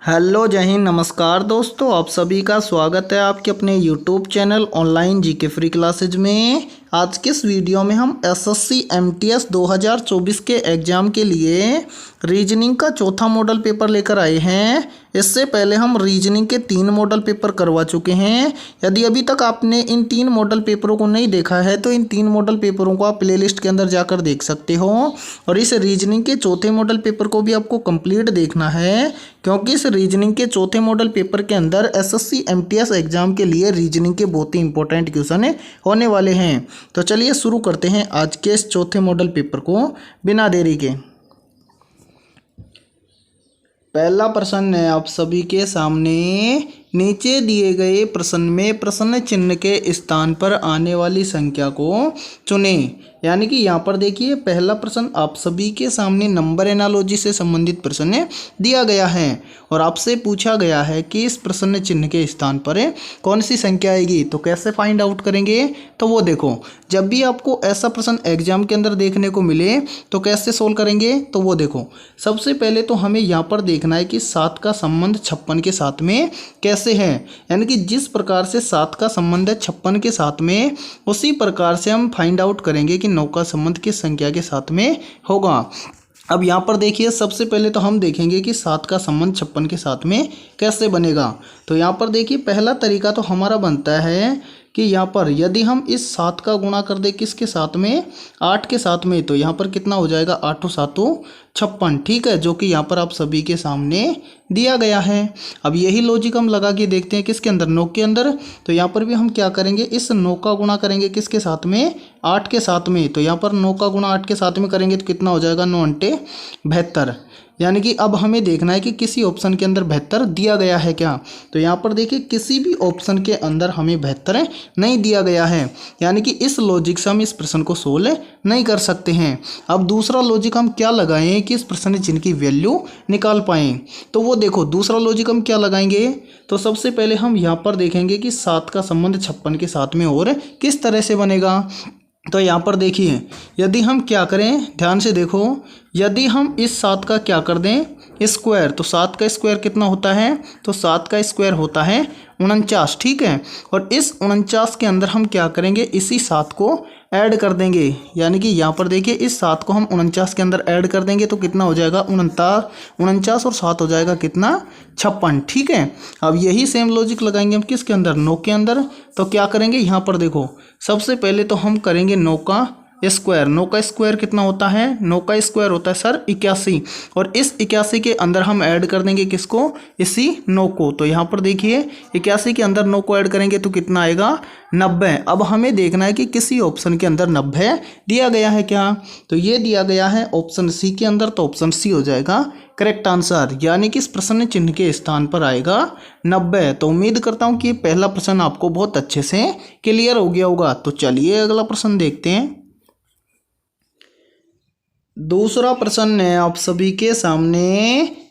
Hello जय हिंद, नमस्कार दोस्तों। आप सभी का स्वागत है आपके अपने YouTube channel online GK free classes में। आज के इस वीडियो में हम एसएससी एमटीएस 2024 के एग्ज़ाम के लिए रीजनिंग का चौथा मॉडल पेपर लेकर आए हैं। इससे पहले हम रीजनिंग के 3 मॉडल पेपर करवा चुके हैं। यदि अभी तक आपने इन 3 मॉडल पेपरों को नहीं देखा है तो इन 3 मॉडल पेपरों को आप प्लेलिस्ट के अंदर जाकर देख सकते हो। और इस रीजनिंग के चौथे मॉडल पेपर को भी आपको कंप्लीट देखना है, क्योंकि इस रीजनिंग के चौथे मॉडल पेपर के अंदर एसएससी एमटीएस एग्जाम के लिए रीजनिंग के बहुत ही इंपॉर्टेंट क्वेश्चन होने वाले हैं। तो चलिए शुरू करते हैं आज के इस चौथे मॉडल पेपर को बिना देरी के। पहला प्रश्न है आप सभी के सामने। नीचे दिए गए प्रश्न में प्रश्न चिन्ह के स्थान पर आने वाली संख्या को चुनें। यानी कि यहाँ पर देखिए, पहला प्रश्न आप सभी के सामने नंबर एनालॉजी से संबंधित प्रश्न दिया गया है और आपसे पूछा गया है कि इस प्रश्न चिन्ह के स्थान पर कौन सी संख्या आएगी। तो कैसे फाइंड आउट करेंगे, तो वो देखो, जब भी आपको ऐसा प्रश्न एग्जाम के अंदर देखने को मिले तो कैसे सोल्व करेंगे। तो वो देखो, सबसे पहले तो हमें यहाँ पर देखना है कि 7 का संबंध 56 के साथ में कैसे है। यानी कि जिस प्रकार से 7 का संबंध है 56 के साथ में, उसी प्रकार से हम फाइंड आउट करेंगे कि 9 का संबंध किस संख्या के साथ में होगा। अब यहाँ पर देखिए, सबसे पहले तो हम देखेंगे कि 7 का संबंध 56 के साथ में कैसे बनेगा। तो यहाँ पर देखिए, पहला तरीका तो हमारा बनता है कि यहाँ पर यदि हम इस 7 का गुणा कर दे किसके साथ में, 8 के साथ में, तो यहाँ पर कितना हो जाएगा, 8 7 56। ठीक है, जो कि यहाँ पर आप सभी के सामने दिया गया है। अब यही लॉजिक हम लगा के देखते हैं किसके अंदर, 9 के अंदर। तो यहाँ पर भी हम क्या करेंगे, इस 9 का गुणा करेंगे किसके साथ में, 8 के साथ में। तो यहाँ पर 9 का गुणा 8 के साथ में करेंगे तो कितना हो जाएगा, 9 × 72। यानी कि अब हमें देखना है कि किसी ऑप्शन के अंदर 72 दिया गया है क्या। तो यहाँ पर देखिए, किसी भी ऑप्शन के अंदर हमें 72 नहीं दिया गया है। यानी कि इस लॉजिक से हम इस प्रश्न को सोल्व नहीं कर सकते हैं। अब दूसरा लॉजिक हम क्या लगाएं कि इस प्रश्न चिन्ह की वैल्यू निकाल पाएँ। तो वो देखो, दूसरा लॉजिक हम क्या लगाएंगे। तो सबसे पहले हम यहाँ पर देखेंगे कि 7 का संबंध 56 के साथ में और किस तरह से बनेगा। तो यहाँ पर देखिए, यदि हम क्या करें, ध्यान से देखो, यदि हम इस 7 का क्या कर दें, स्क्वायर, तो 7 का स्क्वायर कितना होता है, तो 7 का स्क्वायर होता है 49। ठीक है, और इस 49 के अंदर हम क्या करेंगे, इसी 7 को ऐड कर देंगे। यानी कि यहाँ पर देखिए, इस 7 को हम 49 के अंदर ऐड कर देंगे तो कितना हो जाएगा, 49 और 7 हो जाएगा कितना, 56। ठीक है, अब यही सेम लॉजिक लगाएंगे हम किसके अंदर, 9 के अंदर। तो क्या करेंगे, यहाँ पर देखो, सबसे पहले तो हम करेंगे 9 का स्क्वायर। 9 का स्क्वायर कितना होता है, 9 का स्क्वायर होता है सर 81, और इस 81 के अंदर हम ऐड कर देंगे किसको, इसी 9 को। तो यहाँ पर देखिए, 81 के अंदर 9 को ऐड करेंगे तो कितना आएगा, 90। अब हमें देखना है कि किसी ऑप्शन के अंदर 90 दिया गया है क्या। तो ये दिया गया है ऑप्शन सी के अंदर, तो ऑप्शन सी हो जाएगा करेक्ट आंसर। यानी कि इस प्रश्न चिन्ह के स्थान पर आएगा 90। तो उम्मीद करता हूँ कि पहला प्रश्न आपको बहुत अच्छे से क्लियर हो गया होगा। तो चलिए अगला प्रश्न देखते हैं। दूसरा प्रश्न है आप सभी के सामने।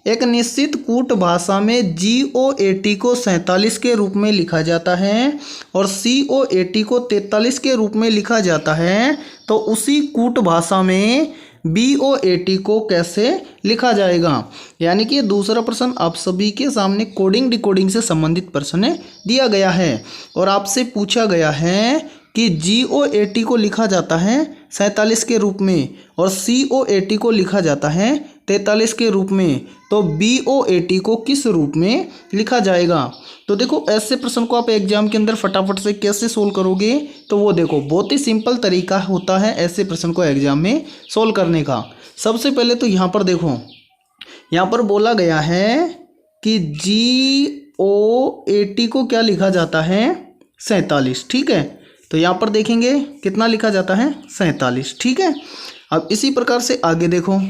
एक निश्चित कूट भाषा में GOAT को 47 के रूप में लिखा जाता है और COAT को 43 के रूप में लिखा जाता है। तो उसी कूट भाषा में BOAT को कैसे लिखा जाएगा। यानी कि दूसरा प्रश्न आप सभी के सामने कोडिंग डिकोडिंग से संबंधित प्रश्न दिया गया है और आपसे पूछा गया है कि GOAT को लिखा जाता है 47 के रूप में और COAT को लिखा जाता है 43 के रूप में। तो BOAT को किस रूप में लिखा जाएगा। तो देखो, ऐसे प्रश्न को आप एग्जाम के अंदर फटाफट से कैसे सोल्व करोगे। तो वो देखो, बहुत ही सिंपल तरीका होता है ऐसे प्रश्न को एग्जाम में सोल्व करने का। सबसे पहले तो यहाँ पर देखो, यहाँ पर बोला गया है कि GOAT को क्या लिखा जाता है, 47। ठीक है, तो यहाँ पर देखेंगे कितना लिखा जाता है, 47। ठीक है, अब इसी प्रकार से आगे देखो,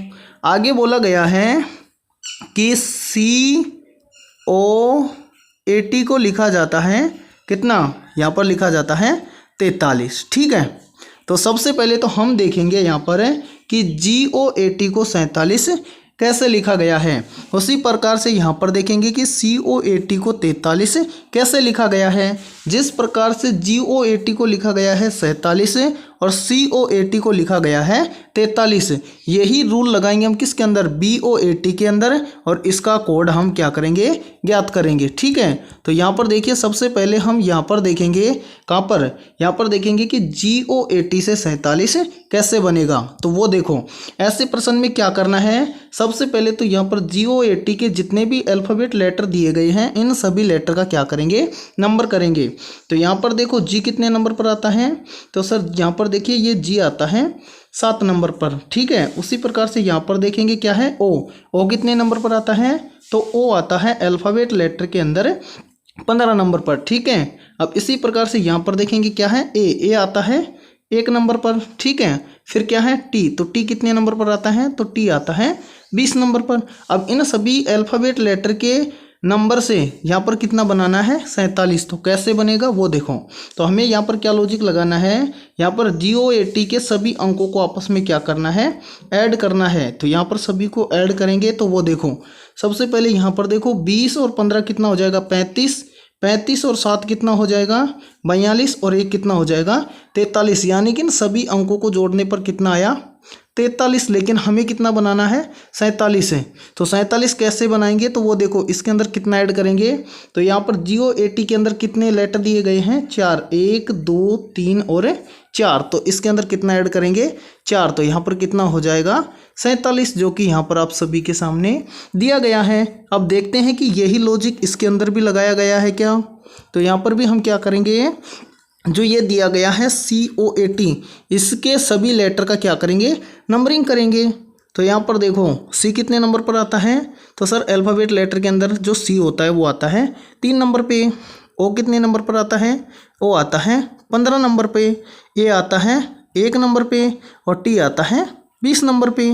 आगे बोला गया है कि COAT को लिखा जाता है कितना, यहाँ पर लिखा जाता है 43। ठीक है, तो सबसे पहले तो हम देखेंगे यहाँ पर कि GOAT को 47 कैसे लिखा गया है। उसी प्रकार से यहाँ पर देखेंगे कि COAT को 43 कैसे लिखा गया है। जिस प्रकार से GOAT को लिखा गया है 47 और COAT को लिखा गया है 43। यही रूल लगाएंगे हम किसके अंदर, BOAT के अंदर, और इसका कोड हम क्या करेंगे, ज्ञात करेंगे। ठीक है, तो यहाँ पर देखिए सबसे पहले हम यहाँ पर देखेंगे, कहाँ पर, यहाँ पर देखेंगे कि GOAT से 47 कैसे बनेगा। तो वो देखो ऐसे प्रश्न में क्या करना है, सबसे पहले तो यहाँ पर GOAT के जितने भी अल्फ़ाबेट लेटर दिए गए हैं इन सभी लेटर का क्या करेंगे, नंबर करेंगे। तो यहाँ पर देखो G कितने नंबर पर आता है, तो सर यहाँ पर देखिए ये G आता है 7 नंबर पर। ठीक है, उसी प्रकार से यहाँ पर देखेंगे क्या है, O कितने नंबर पर आता है, तो O आता है अल्फ़ाबेट लेटर के अंदर 15 नंबर पर। ठीक है, अब इसी प्रकार से यहाँ पर देखेंगे क्या है, A आता है 1 नंबर पर। ठीक है, फिर क्या है T, तो T कितने नंबर पर आता है, तो T आता है 20 नंबर पर। अब इन सभी अल्फ़ाबेट लेटर के नंबर से यहाँ पर कितना बनाना है, 47। तो कैसे बनेगा वो देखो, तो हमें यहाँ पर क्या लॉजिक लगाना है, यहाँ पर GOAT के सभी अंकों को आपस में क्या करना है, ऐड करना है। तो यहाँ पर सभी को ऐड करेंगे तो वो देखो सबसे पहले यहाँ पर देखो 20 और 15 कितना हो जाएगा, 35, 35 और 7 कितना हो जाएगा, 42, और 1 कितना हो जाएगा, 43। यानी कि इन सभी अंकों को जोड़ने पर कितना आया, 43। लेकिन हमें कितना बनाना है, 47 है। तो 47 कैसे बनाएंगे, तो वो देखो इसके अंदर कितना ऐड करेंगे, तो यहाँ पर GOAT के अंदर कितने लेटर दिए गए हैं, 4, 1 2 3 और 4। तो इसके अंदर कितना ऐड करेंगे, 4। तो यहाँ पर कितना हो जाएगा, 47, जो कि यहाँ पर आप सभी के सामने दिया गया है। अब देखते हैं कि यही लॉजिक इसके अंदर भी लगाया गया है क्या। तो यहाँ पर भी हम क्या करेंगे, जो ये दिया गया है COAT, इसके सभी लेटर का क्या करेंगे, नंबरिंग करेंगे। तो यहाँ पर देखो C कितने नंबर पर आता है, तो सर अल्फ़ाबेट लेटर के अंदर जो C होता है वो आता है 3 नंबर पे। O कितने नंबर पर आता है, O आता है 15 नंबर पे, A आता है 1 नंबर पे, और T आता है 20 नंबर पे।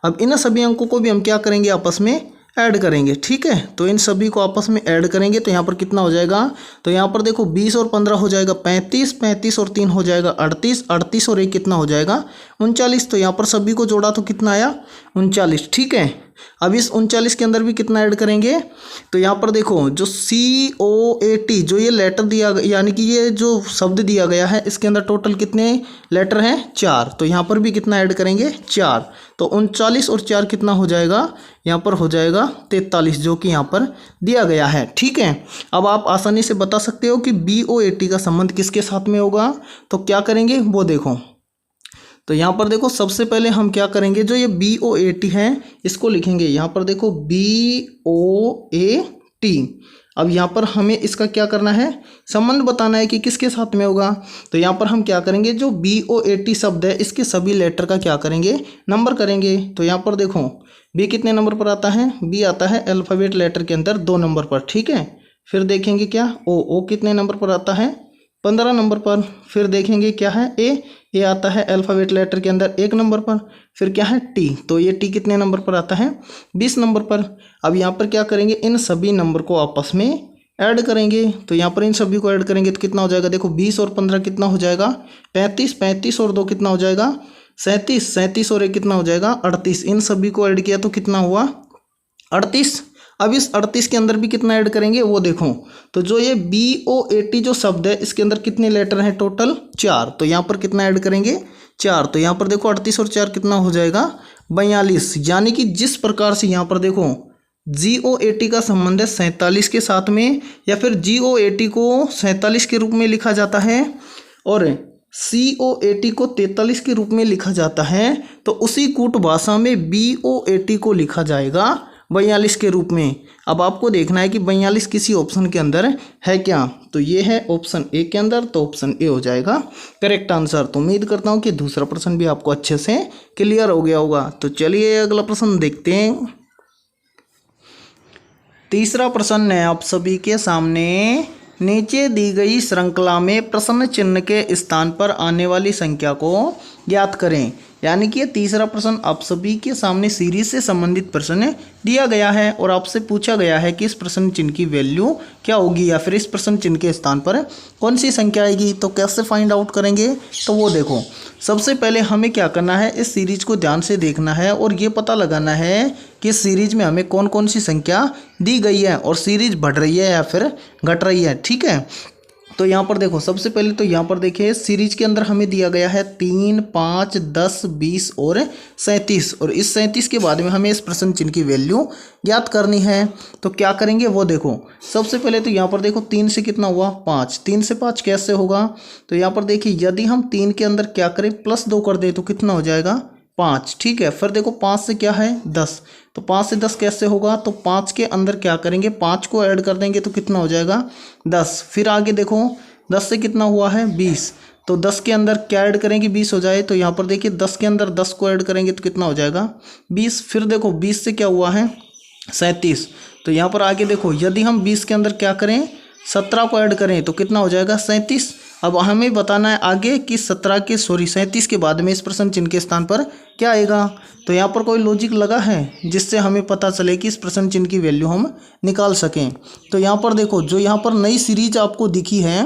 अब इन सभी अंकों को भी हम क्या करेंगे, आपस में ऐड करेंगे। ठीक है, तो इन सभी को आपस में ऐड करेंगे तो यहाँ पर कितना हो जाएगा, तो यहाँ पर देखो 20 और 15 हो जाएगा 35, 35 और 3 हो जाएगा 38, 38 और 1 कितना हो जाएगा, 39। तो यहाँ पर सभी को जोड़ा तो कितना आया, 39। ठीक है, अब इस 39 के अंदर भी कितना ऐड करेंगे, तो यहाँ पर देखो जो COAT जो ये लेटर दिया यानी कि ये जो शब्द दिया गया है इसके अंदर टोटल कितने लेटर हैं, 4। तो यहाँ पर भी कितना ऐड करेंगे, 4। तो 39 और 4 कितना हो जाएगा, यहाँ पर हो जाएगा 43, जो कि यहाँ पर दिया गया है। ठीक है, अब आप आसानी से बता सकते हो कि BOAT का संबंध किसके साथ में होगा। तो क्या करेंगे वो देखो, तो यहाँ पर देखो सबसे पहले हम क्या करेंगे, जो ये BOAT है इसको लिखेंगे, यहाँ पर देखो BOAT। अब यहाँ पर हमें इसका क्या करना है, संबंध बताना है कि किसके साथ में होगा। तो यहाँ पर हम क्या करेंगे, जो BOAT शब्द है इसके सभी लेटर का क्या करेंगे, नंबर करेंगे। तो यहाँ पर देखो B कितने नंबर पर आता है, B आता है अल्फ़ाबेट लेटर के अंदर 2 नंबर पर। ठीक है, फिर देखेंगे क्या, O कितने नंबर पर आता है, 15 नंबर पर। फिर देखेंगे क्या है, A आता है अल्फ़ाबेट लेटर के अंदर 1 नंबर पर। फिर क्या है T, तो ये T कितने नंबर पर आता है, 20 नंबर पर। अब यहाँ पर क्या करेंगे, इन सभी नंबर को आपस में ऐड करेंगे। तो यहाँ पर इन सभी को ऐड करेंगे तो कितना हो जाएगा, देखो 20 और 15 कितना हो जाएगा, 35, 35 और 2 कितना हो जाएगा, 37, 37 और 1 कितना हो जाएगा, 38। इन सभी को ऐड किया तो कितना हुआ, 38। अब इस 38 के अंदर भी कितना ऐड करेंगे वो देखो, तो जो ये BOAT जो शब्द है इसके अंदर कितने लेटर हैं, टोटल 4। तो यहाँ पर कितना ऐड करेंगे, 4। तो यहाँ पर देखो 38 और 4 कितना हो जाएगा, 42। यानी कि जिस प्रकार से यहाँ पर देखो GOAT का संबंध है 47 के साथ में, या फिर GOAT को 47 के रूप में लिखा जाता है और COAT को 43 के रूप में लिखा जाता है, तो उसी कूट भाषा में BOAT को लिखा जाएगा 42 के रूप में। अब आपको देखना है कि 42 किसी ऑप्शन के अंदर है क्या, तो ये है ऑप्शन ए के अंदर, तो ऑप्शन ए हो जाएगा करेक्ट आंसर। तो उम्मीद करता हूँ कि दूसरा प्रश्न भी आपको अच्छे से क्लियर हो गया होगा। तो चलिए अगला प्रश्न देखते हैं। तीसरा प्रश्न है आप सभी के सामने, नीचे दी गई श्रृंखला में प्रश्न चिन्ह के स्थान पर आने वाली संख्या को ज्ञात करें। यानी कि ये तीसरा प्रश्न आप सभी के सामने सीरीज से संबंधित प्रश्न दिया गया है और आपसे पूछा गया है कि इस प्रश्न चिन्ह की वैल्यू क्या होगी, या फिर इस प्रश्न चिन्ह के स्थान पर कौन सी संख्या आएगी। तो कैसे फाइंड आउट करेंगे, तो वो देखो सबसे पहले हमें क्या करना है, इस सीरीज को ध्यान से देखना है और ये पता लगाना है कि इस सीरीज में हमें कौन कौन सी संख्या दी गई है और सीरीज बढ़ रही है या फिर घट रही है। ठीक है, तो यहाँ पर देखो सबसे पहले तो यहाँ पर देखिए सीरीज के अंदर हमें दिया गया है 3, 5, 10, 20 और 37 और इस 37 के बाद में हमें इस प्रश्न चिन्ह की वैल्यू ज्ञात करनी है। तो क्या करेंगे वो देखो, सबसे पहले तो यहाँ पर देखो 3 से कितना हुआ 5, 3 से 5 कैसे होगा। तो यहाँ पर देखिए यदि हम 3 के अंदर क्या करें +2 कर दें तो कितना हो जाएगा 5, ठीक है। फिर देखो 5 से क्या है 10, तो 5 से 10 कैसे होगा, तो 5 के अंदर क्या करेंगे 5 को ऐड कर देंगे तो कितना हो जाएगा 10। फिर आगे देखो 10 से कितना हुआ है 20, तो 10 के अंदर क्या ऐड करेंगे 20 हो जाए। तो यहाँ पर देखिए 10 के अंदर 10 को ऐड करेंगे तो कितना हो जाएगा 20। फिर देखो 20 से क्या हुआ है 37, तो यहाँ पर आगे देखो यदि हम 20 के अंदर क्या करें 17 को ऐड करें तो कितना हो जाएगा 37। अब हमें बताना है आगे कि 37 के बाद में इस प्रश्न चिन्ह के स्थान पर क्या आएगा। तो यहाँ पर कोई लॉजिक लगा है जिससे हमें पता चले कि इस प्रश्न चिन्ह की वैल्यू हम निकाल सकें। तो यहाँ पर देखो जो यहाँ पर नई सीरीज आपको दिखी है,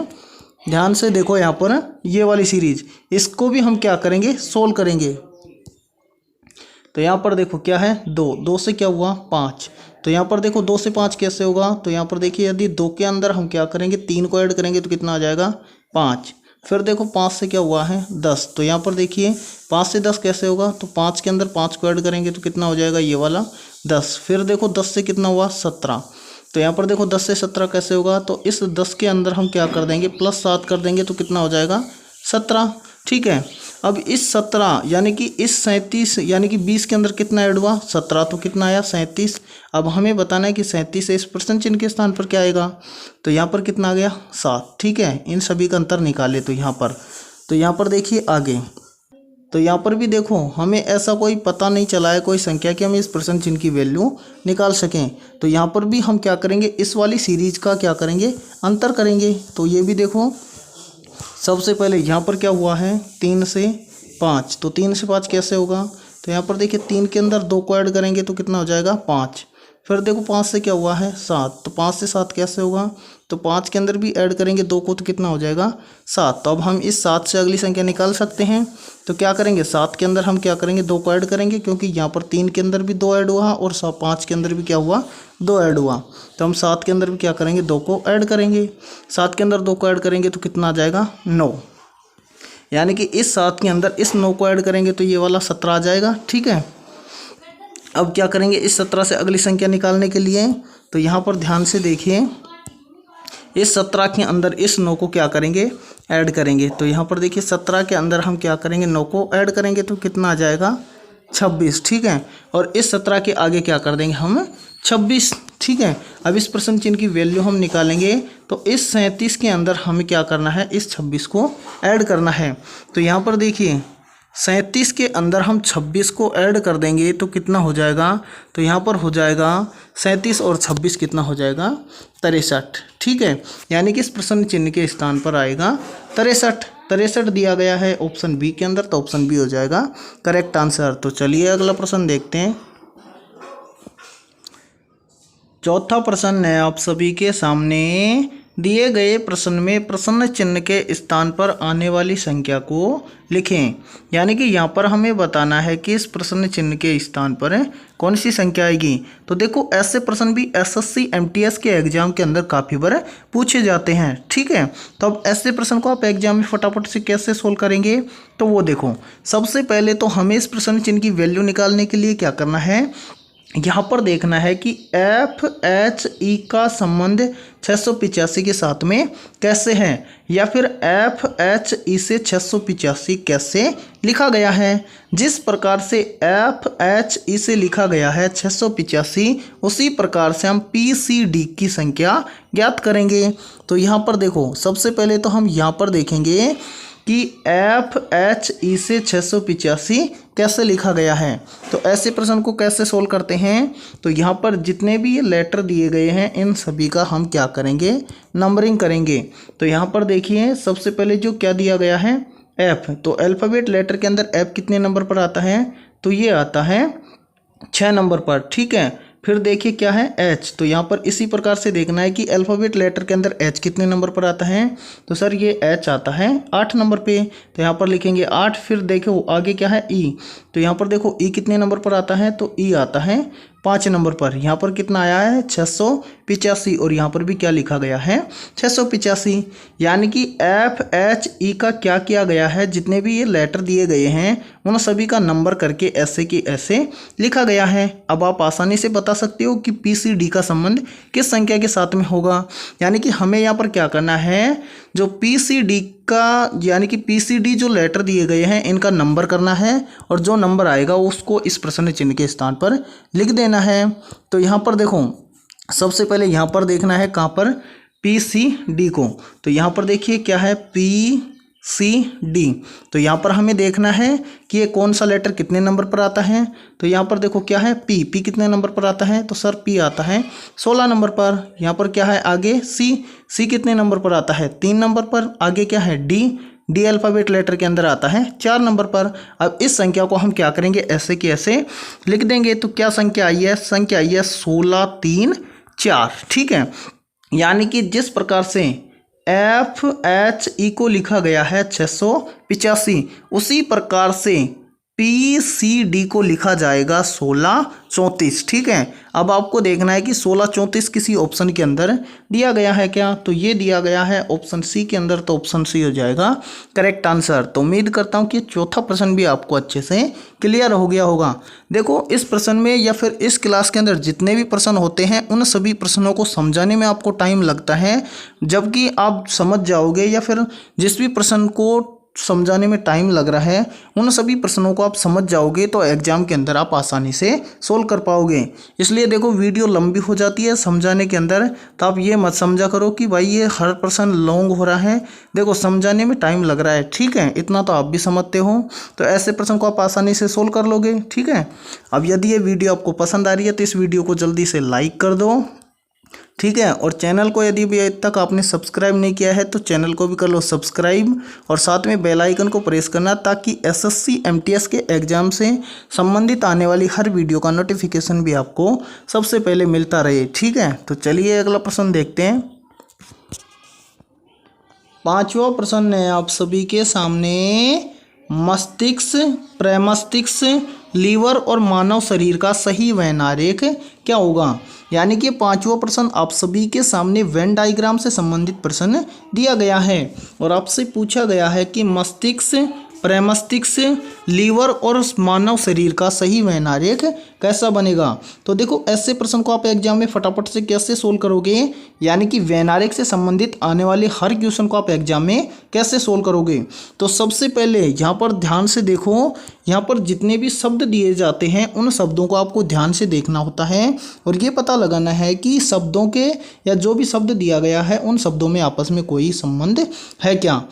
ध्यान से देखो यहाँ पर ये वाली सीरीज, इसको भी हम क्या करेंगे सोल्व करेंगे। तो यहाँ पर देखो क्या है 2 से क्या हुआ 5, तो यहाँ पर देखो 2 से 5 कैसे होगा। तो यहाँ पर देखिए यदि 2 के अंदर हम क्या करेंगे 3 को ऐड करेंगे तो कितना आ जाएगा 5। फिर देखो 5 से क्या हुआ है 10, तो यहाँ पर देखिए 5 से 10 कैसे होगा, तो 5 के अंदर 5 को ऐड करेंगे तो कितना हो जाएगा ये वाला 10। फिर देखो 10 से कितना हुआ 17, तो यहाँ पर देखो 10 से 17 कैसे होगा, तो इस 10 के अंदर हम क्या कर देंगे +7 कर देंगे तो कितना हो जाएगा 17, ठीक है। अब इस 17 यानी कि इस 37 यानी कि 20 के अंदर कितना ऐड हुआ 17, तो कितना आया 37। अब हमें बताना है कि 37 से इस प्रश्न चिन्ह के स्थान पर क्या आएगा। तो यहाँ पर कितना आ गया 7, ठीक है। इन सभी का अंतर निकाले तो यहाँ पर देखिए आगे, तो यहाँ पर भी देखो हमें ऐसा कोई पता नहीं चला है कोई संख्या कि हम इस प्रश्न चिन्ह की वैल्यू निकाल सकें। तो यहाँ पर भी हम क्या करेंगे इस वाली सीरीज का क्या करेंगे अंतर करेंगे। तो ये भी देखो सबसे पहले यहाँ पर क्या हुआ है 3 से 5, तो 3 से 5 कैसे होगा। तो यहाँ पर देखिए 3 के अंदर 2 को ऐड करेंगे तो कितना हो जाएगा 5। फिर देखो 5 से क्या हुआ है 7, तो 5 से 7 कैसे होगा, तो 5 के अंदर भी ऐड करेंगे 2 को तो कितना हो जाएगा 7। तो अब हम इस 7 से अगली संख्या निकाल सकते हैं। तो क्या करेंगे 7 के अंदर हम क्या करेंगे 2 को ऐड करेंगे, क्योंकि यहाँ पर 3 के अंदर भी 2 ऐड हुआ और 5 के अंदर भी क्या हुआ 2 ऐड हुआ। तो हम 7 के अंदर भी क्या करेंगे 2 को ऐड करेंगे। 7 के अंदर 2 को ऐड करेंगे तो कितना आ जाएगा 9, यानी कि इस 7 के अंदर इस 9 को ऐड करेंगे तो ये वाला 17 आ जाएगा, ठीक है। अब क्या करेंगे इस 17 से अगली संख्या निकालने के लिए, तो यहाँ पर ध्यान से देखिए इस 17 के अंदर इस 9 को क्या करेंगे ऐड करेंगे। तो यहाँ पर देखिए 17 के अंदर हम क्या करेंगे 9 को ऐड करेंगे तो कितना आ जाएगा 26, ठीक है। और इस 17 के आगे क्या कर देंगे हम 26, ठीक है। अब इस प्रश्न चिन्ह की वैल्यू हम निकालेंगे, तो इस 37 के अंदर हमें क्या करना है इस 26 को ऐड करना है। तो यहाँ पर देखिए 37 के अंदर हम 26 को ऐड कर देंगे तो कितना हो जाएगा, तो यहाँ पर हो जाएगा 37 और 26 कितना हो जाएगा 63, ठीक है। यानी कि इस प्रश्न चिन्ह के स्थान पर आएगा 63 दिया गया है ऑप्शन बी के अंदर, तो ऑप्शन बी हो जाएगा करेक्ट आंसर। तो चलिए अगला प्रश्न देखते हैं। चौथा प्रश्न है आप सभी के सामने दिए गए प्रश्न में प्रश्न चिन्ह के स्थान पर आने वाली संख्या को लिखें। यानी कि यहाँ पर हमें बताना है कि इस प्रश्न चिन्ह के स्थान पर कौन सी संख्या आएगी। तो देखो ऐसे प्रश्न भी एसएससी एमटीएस के एग्जाम के अंदर काफ़ी बार पूछे जाते हैं, ठीक है। तो अब ऐसे प्रश्न को आप एग्जाम में फटाफट से कैसे सोल्व करेंगे, तो वो देखो सबसे पहले तो हमें इस प्रश्न चिन्ह की वैल्यू निकालने के लिए क्या करना है, यहाँ पर देखना है कि एफ एच ई का संबंध 685 के साथ में कैसे है, या फिर एफ एच ई से 685 कैसे लिखा गया है। जिस प्रकार से एफ एच ई से लिखा गया है 685, उसी प्रकार से हम पी सी डी की संख्या ज्ञात करेंगे। तो यहाँ पर देखो सबसे पहले तो हम यहाँ पर देखेंगे कि एफ एच ई से 685 कैसे लिखा गया है। तो ऐसे प्रश्न को कैसे सोल्व करते हैं, तो यहाँ पर जितने भी ये लेटर दिए गए हैं इन सभी का हम क्या करेंगे नंबरिंग करेंगे। तो यहाँ पर देखिए सबसे पहले जो क्या दिया गया है एफ, तो अल्फ़ाबेट लेटर के अंदर एफ कितने नंबर पर आता है, तो ये आता है 6 नंबर पर, ठीक है। फिर देखिए क्या है एच, तो यहाँ पर इसी प्रकार से देखना है कि अल्फ़ाबेट लेटर के अंदर एच कितने नंबर पर आता है, तो सर ये एच आता है 8 नंबर पे, तो यहाँ पर लिखेंगे 8। फिर देखो आगे क्या है ई, तो यहाँ पर देखो ई कितने नंबर पर आता है, तो ई आता है 5 नंबर पर। यहाँ पर कितना आया है 685 और यहाँ पर भी क्या लिखा गया है 685। यानी कि FHE का क्या किया गया है, जितने भी ये लेटर दिए गए हैं उन सभी का नंबर करके ऐसे कि ऐसे लिखा गया है। अब आप आसानी से बता सकते हो कि PCD का संबंध किस संख्या के साथ में होगा। यानी कि हमें यहाँ पर क्या करना है, जो PCD का यानी कि PCD जो लेटर दिए गए हैं इनका नंबर करना है और जो नंबर आएगा उसको इस प्रश्न चिन्ह के स्थान पर लिख देना है। तो यहाँ पर देखो सबसे पहले यहाँ पर देखना है कहाँ पर PCD को। तो यहाँ पर देखिए क्या है PCD। तो यहाँ पर हमें देखना है कि ये कौन सा लेटर कितने नंबर पर आता है। तो यहाँ पर देखो क्या है P कितने नंबर पर आता है, तो सर P आता है 16 नंबर पर। यहाँ पर क्या है आगे C कितने नंबर पर आता है 3 नंबर पर। आगे क्या है D अल्फ़ाबेट लेटर के अंदर आता है 4 नंबर पर। अब इस संख्या को हम क्या करेंगे, ऐसे कि ऐसे लिख देंगे। तो क्या संख्या आई है, संख्या आई है 16 3 4। ठीक है, यानी कि जिस प्रकार से FHE को लिखा गया है 685, उसी प्रकार से PCD को लिखा जाएगा 1634। ठीक है, अब आपको देखना है कि 1634 किसी ऑप्शन के अंदर दिया गया है क्या, तो ये दिया गया है ऑप्शन C के अंदर। तो ऑप्शन C हो जाएगा करेक्ट आंसर। तो उम्मीद करता हूँ कि चौथा प्रश्न भी आपको अच्छे से क्लियर हो गया होगा। देखो इस प्रश्न में या फिर इस क्लास के अंदर जितने भी प्रश्न होते हैं उन सभी प्रश्नों को समझाने में आपको टाइम लगता है, जबकि आप समझ जाओगे या फिर जिस भी प्रश्न को समझाने में टाइम लग रहा है उन सभी प्रश्नों को आप समझ जाओगे तो एग्जाम के अंदर आप आसानी से सोल्व कर पाओगे। इसलिए देखो वीडियो लंबी हो जाती है समझाने के अंदर, तो आप ये मत समझा करो कि भाई ये हर प्रश्न लॉन्ग हो रहा है। देखो समझाने में टाइम लग रहा है, ठीक है, इतना तो आप भी समझते हो। तो ऐसे प्रश्न को आप आसानी से सोल्व कर लोगे। ठीक है, अब यदि ये वीडियो आपको पसंद आ रही है तो इस वीडियो को जल्दी से लाइक कर दो। ठीक है, और चैनल को यदि भी अब तक आपने सब्सक्राइब नहीं किया है तो चैनल को भी कर लो सब्सक्राइब और साथ में बेल आइकन को प्रेस करना, ताकि SSC MTS के एग्ज़ाम से संबंधित आने वाली हर वीडियो का नोटिफिकेशन भी आपको सबसे पहले मिलता रहे। ठीक है, तो चलिए अगला प्रश्न देखते हैं। 5वां प्रश्न है आप सभी के सामने, मस्तिष्क, प्रमस्तिष्क, लीवर और मानव शरीर का सही वेन आरेख क्या होगा। यानी कि 5वां प्रश्न आप सभी के सामने वेन डायग्राम से संबंधित प्रश्न दिया गया है और आपसे पूछा गया है कि मस्तिष्क, प्रमस्तिष्क, लीवर और मानव शरीर का सही वेन आरेख कैसा बनेगा। तो देखो ऐसे प्रश्न को आप एग्जाम में फटाफट से कैसे सोल्व करोगे, यानी कि वेन आरेख से संबंधित आने वाले हर क्वेश्चन को आप एग्जाम में कैसे सोल्व करोगे। तो सबसे पहले यहाँ पर ध्यान से देखो, यहाँ पर जितने भी शब्द दिए जाते हैं उन शब्दों को आपको ध्यान से देखना होता है और ये पता लगाना है कि शब्दों के या जो भी शब्द दिया गया है उन शब्दों में आपस में कोई संबंध है क्या।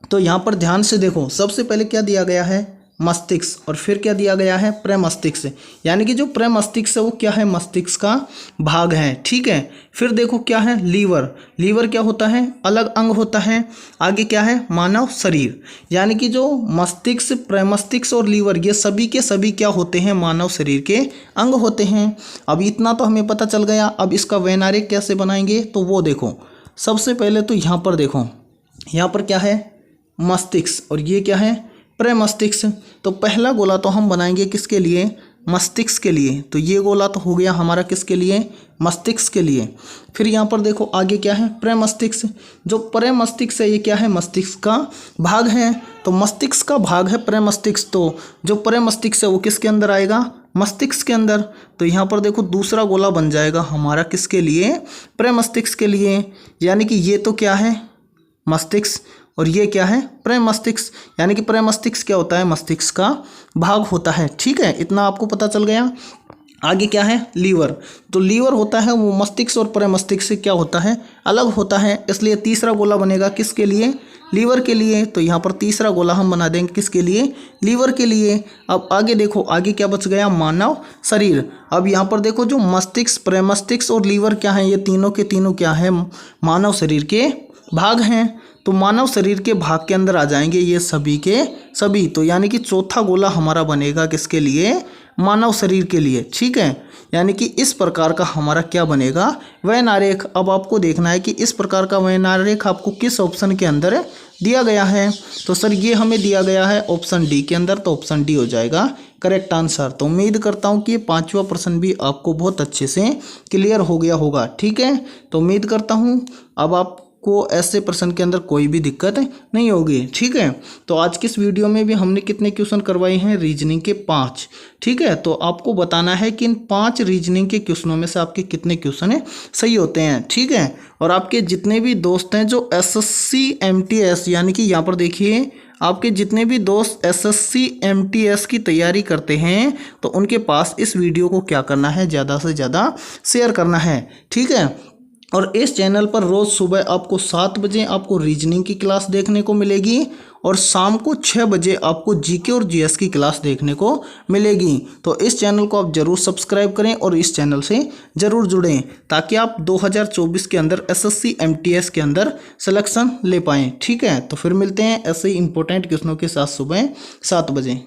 तो यहाँ पर ध्यान से देखो, सबसे पहले क्या दिया गया है मस्तिष्क और फिर क्या दिया गया है प्रमस्तिष्क। यानी कि जो प्रमस्तिष्क है वो क्या है, मस्तिष्क का भाग है। ठीक है, फिर देखो क्या है लीवर, लीवर क्या होता है, अलग अंग होता है। आगे क्या है मानव शरीर, यानी कि जो मस्तिष्क, प्रमस्तिष्क और लीवर ये सभी के सभी क्या होते हैं, मानव शरीर के अंग होते हैं। अब इतना तो हमें पता चल गया। अब इसका वेन आरेख कैसे बनाएंगे, तो वो देखो सबसे पहले तो यहाँ पर देखो, यहाँ पर क्या है मस्तिष्क और ये क्या है प्रमस्तिष्क। तो पहला गोला तो हम बनाएंगे किसके लिए, मस्तिष्क के लिए। तो ये गोला तो हो गया हमारा किसके लिए, मस्तिष्क के लिए। फिर यहाँ पर देखो आगे क्या है प्रमस्तिष्क, जो प्रमस्तिष्क है ये क्या है मस्तिष्क का भाग है। तो मस्तिष्क का भाग है प्रमस्तिष्क, तो जो प्रमस्तिष्क है वो किसके अंदर आएगा, मस्तिष्क के अंदर। तो यहाँ पर देखो दूसरा गोला बन जाएगा हमारा किसके लिए, प्रमस्तिष्क के लिए। यानी कि ये तो क्या है मस्तिष्क और ये क्या है प्रमस्तिष्क, यानी कि प्रमस्तिष्क क्या होता है, मस्तिष्क का भाग होता है। ठीक है, इतना आपको पता चल गया। आगे क्या है लीवर, तो लीवर होता है वो मस्तिष्क और प्रमस्तिष्क से क्या होता है, अलग होता है। इसलिए तीसरा गोला बनेगा किसके लिए, लीवर के लिए। तो यहाँ पर तीसरा गोला हम बना देंगे किसके लिए, लीवर के लिए। अब आगे देखो आगे क्या बच गया, मानव शरीर। अब यहाँ पर देखो जो मस्तिष्क, प्रमस्तिष्क और लीवर क्या है, ये तीनों के तीनों क्या है, मानव शरीर के भाग हैं। तो मानव शरीर के भाग के अंदर आ जाएंगे ये सभी के सभी। तो यानी कि चौथा गोला हमारा बनेगा किसके लिए, मानव शरीर के लिए, ठीक है। यानी कि इस प्रकार का हमारा क्या बनेगा, वैन आरेख। अब आपको देखना है कि इस प्रकार का वैन आरेख आपको किस ऑप्शन के अंदर दिया गया है। तो सर ये हमें दिया गया है ऑप्शन डी के अंदर, तो ऑप्शन डी हो जाएगा करेक्ट आंसर। तो उम्मीद करता हूँ कि ये 5वां प्रश्न भी आपको बहुत अच्छे से क्लियर हो गया होगा, ठीक है। तो उम्मीद करता हूँ अब आपको ऐसे प्रश्न के अंदर कोई भी दिक्कत नहीं होगी, ठीक है। तो आज की इस वीडियो में भी हमने कितने क्वेश्चन करवाए हैं, रीजनिंग के 5, ठीक है। तो आपको बताना है कि इन 5 रीजनिंग के क्वेश्चनों में से आपके कितने क्वेश्चन सही होते हैं, ठीक है। और आपके जितने भी दोस्त हैं जो SSC MTS, यानी कि यहाँ पर देखिए आपके जितने भी दोस्त SSC MTS की तैयारी करते हैं तो उनके पास इस वीडियो को क्या करना है, ज़्यादा से ज़्यादा शेयर करना है, ठीक है। और इस चैनल पर रोज़ सुबह आपको 7 बजे आपको रीजनिंग की क्लास देखने को मिलेगी और शाम को 6 बजे आपको GK और GS की क्लास देखने को मिलेगी। तो इस चैनल को आप ज़रूर सब्सक्राइब करें और इस चैनल से ज़रूर जुड़ें ताकि आप 2024 के अंदर SSC MTS के अंदर सिलेक्शन ले पाएँ, ठीक है। तो फिर मिलते हैं ऐसे ही इंपॉर्टेंट क्वेश्चनों के साथ सुबह 7 बजे।